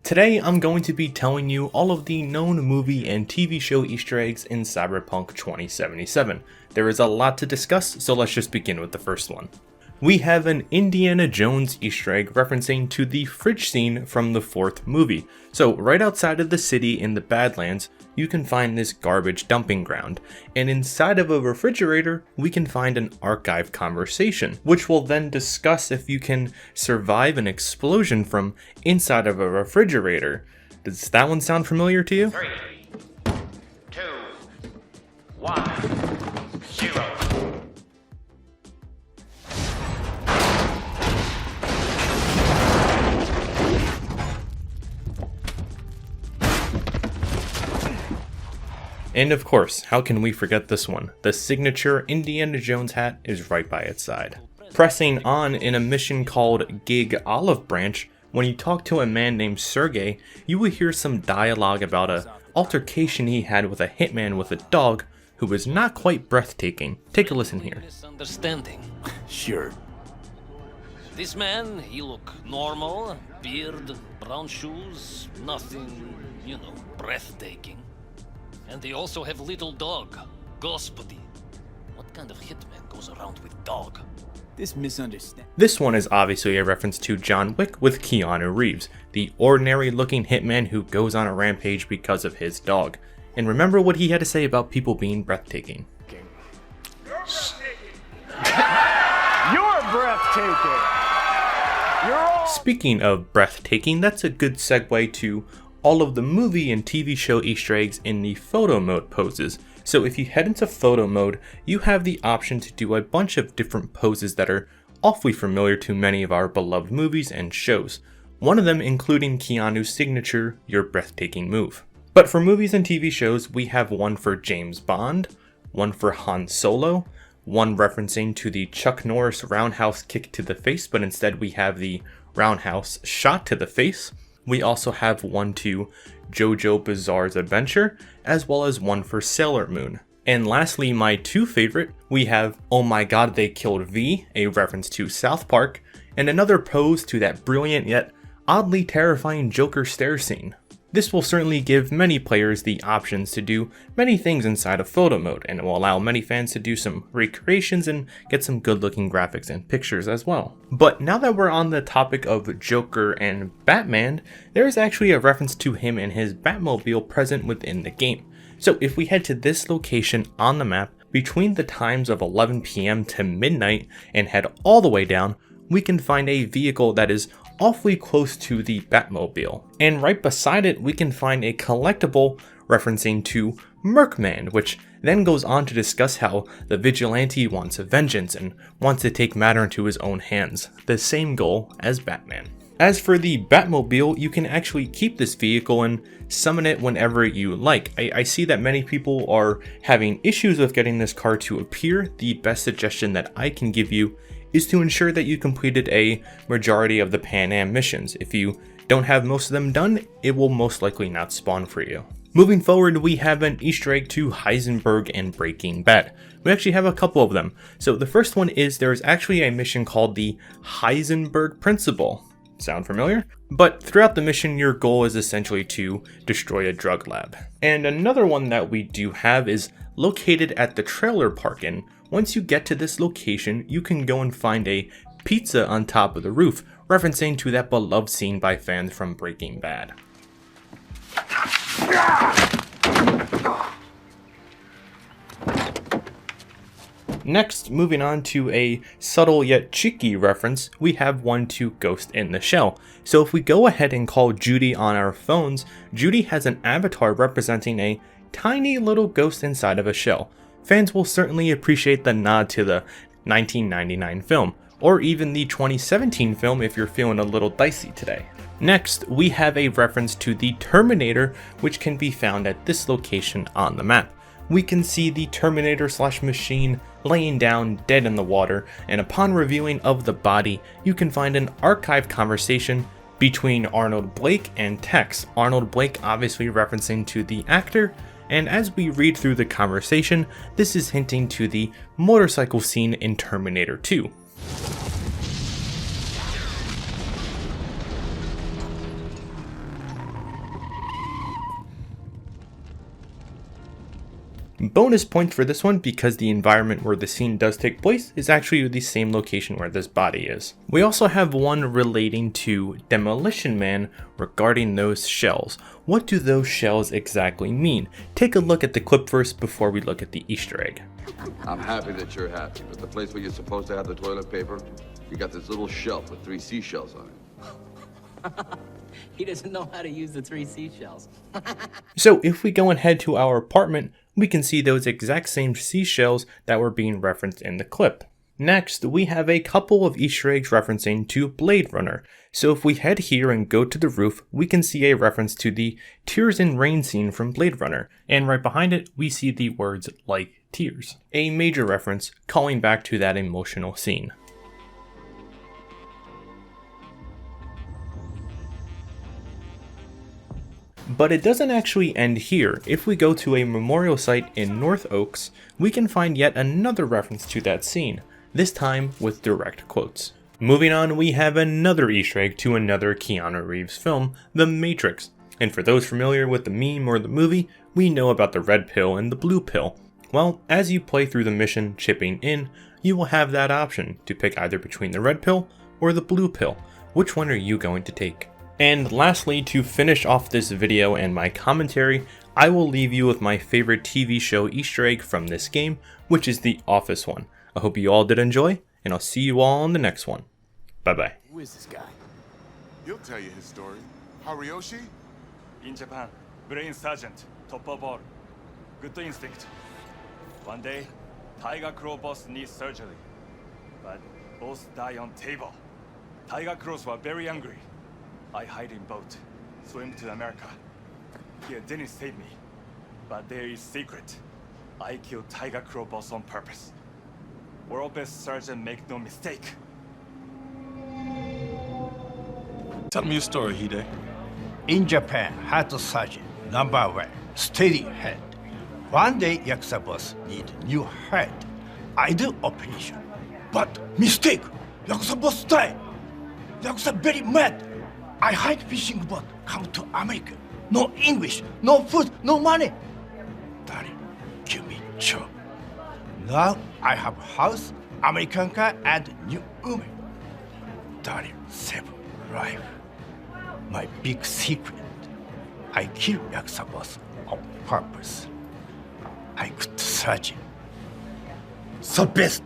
Today I'm going to be telling you all of the known movie and TV show Easter eggs in Cyberpunk 2077. There is a lot to discuss, so let's just begin with the first one. We have an Indiana Jones Easter egg referencing to the fridge scene from the fourth movie. So right outside of the city in the Badlands, you can find this garbage dumping ground, and inside of a refrigerator, we can find an archive conversation, which will then discuss if you can survive an explosion from inside of a refrigerator. Does that one sound familiar to you? 3, 2, 1, 0. And of course, how can we forget this one? The signature Indiana Jones hat is right by its side. Pressing on in a mission called Gig Olive Branch, when you talk to a man named Sergey, you will hear some dialogue about an altercation he had with a hitman with a dog who was not quite breathtaking. Take a listen here. Misunderstanding. Sure. This man, he look normal, beard, brown shoes, nothing, breathtaking. And they also have little dog, Gospody. What kind of hitman goes around with dog? This misunderstanding. This one is obviously a reference to John Wick with Keanu Reeves, the ordinary looking hitman who goes on a rampage because of his dog. And remember what he had to say about people being breathtaking. You're breathtaking. You're all... Speaking of breathtaking, that's a good segue to all of the movie and TV show Easter eggs in the photo mode poses. So if you head into photo mode, you have the option to do a bunch of different poses that are awfully familiar to many of our beloved movies and shows. One of them including Keanu's signature, Your Breathtaking Move. But for movies and TV shows, we have one for James Bond, one for Han Solo, one referencing to the Chuck Norris roundhouse kick to the face, but instead we have the roundhouse shot to the face. We also have one to JoJo Bizarre's Adventure, as well as one for Sailor Moon. And lastly, my two favorite, we have Oh My God They Killed V, a reference to South Park, and another pose to that brilliant yet oddly terrifying Joker stare scene. This will certainly give many players the options to do many things inside of photo mode, and it will allow many fans to do some recreations and get some good looking graphics and pictures as well. But now that we're on the topic of Joker and Batman, there is actually a reference to him and his Batmobile present within the game. So if we head to this location on the map between the times of 11 PM to midnight and head all the way down, we can find a vehicle that is awfully close to the Batmobile. And right beside it, we can find a collectible referencing to Mercman, which then goes on to discuss how the vigilante wants vengeance and wants to take matter into his own hands, the same goal as Batman. As for the Batmobile, you can actually keep this vehicle and summon it whenever you like. I see that many people are having issues with getting this car to appear. The best suggestion that I can give you is to ensure that you completed a majority of the Pan Am missions. If you don't have most of them done, it will most likely not spawn for you. Moving forward, we have an Easter egg to Heisenberg and Breaking Bad. We actually have a couple of them. So the first one is there is actually a mission called the Heisenberg Principle. Sound familiar? But throughout the mission, your goal is essentially to destroy a drug lab. And another one that we do have is located at the trailer park, and once you get to this location, you can go and find a pizza on top of the roof, referencing to that beloved scene by fans from Breaking Bad. Next, moving on to a subtle yet cheeky reference, we have one to Ghost in the Shell. So if we go ahead and call Judy on our phones, Judy has an avatar representing a tiny little ghost inside of a shell. Fans will certainly appreciate the nod to the 1999 film, or even the 2017 film if you're feeling a little dicey today. Next, we have a reference to the Terminator, which can be found at this location on the map. We can see the Terminator/machine laying down dead in the water, and upon reviewing of the body, you can find an archive conversation between Arnold Blake and Tex. Arnold Blake obviously referencing to the actor, and as we read through the conversation, this is hinting to the motorcycle scene in Terminator 2. Bonus points for this one because the environment where the scene does take place is actually the same location where this body is. We also have one relating to Demolition Man regarding those shells. What do those shells exactly mean? Take a look at the clip first before we look at the Easter egg. I'm happy that you're happy, but the place where you're supposed to have the toilet paper, you got this little shelf with 3 seashells on it. He doesn't know how to use the 3 seashells. So if we go and head to our apartment, we can see those exact same seashells that were being referenced in the clip. Next, we have a couple of Easter eggs referencing to Blade Runner. So if we head here and go to the roof, we can see a reference to the Tears in Rain scene from Blade Runner. And right behind it, we see the words like tears. A major reference calling back to that emotional scene. But it doesn't actually end here. If we go to a memorial site in North Oaks, we can find yet another reference to that scene, this time with direct quotes. Moving on, we have another Easter egg to another Keanu Reeves film, The Matrix. And for those familiar with the meme or the movie, we know about the red pill and the blue pill. Well, as you play through the mission chipping in, you will have that option to pick either between the red pill or the blue pill. Which one are you going to take? And lastly, to finish off this video and my commentary, I will leave you with my favorite TV show Easter egg from this game, which is the Office one. I hope you all did enjoy, and I'll see you all on the next one. Bye bye. Who is this guy? He'll tell you his story. Harioshi? In Japan, brain sergeant, top of all. Good instinct. One day, Tiger Claw boss needs surgery. But both die on table. Tiger Claws were very angry. I hide in boat, swim to America. He didn't save me, but there is secret. I killed Tiger Claw boss on purpose. World best surgeon, make no mistake. Tell me your story, Hide. In Japan, heart surgeon, number 1, steady head. One day, Yakuza boss need new head. I do operation, but mistake. Yakuza boss die. Yakuza very mad. I hide fishing boat, come to America. No English, no food, no money. Daddy, give me job. Now I have house, American car, and new woman. Daddy, save life. My big secret. I kill Yakuza boss on purpose. I could surgeon. So best.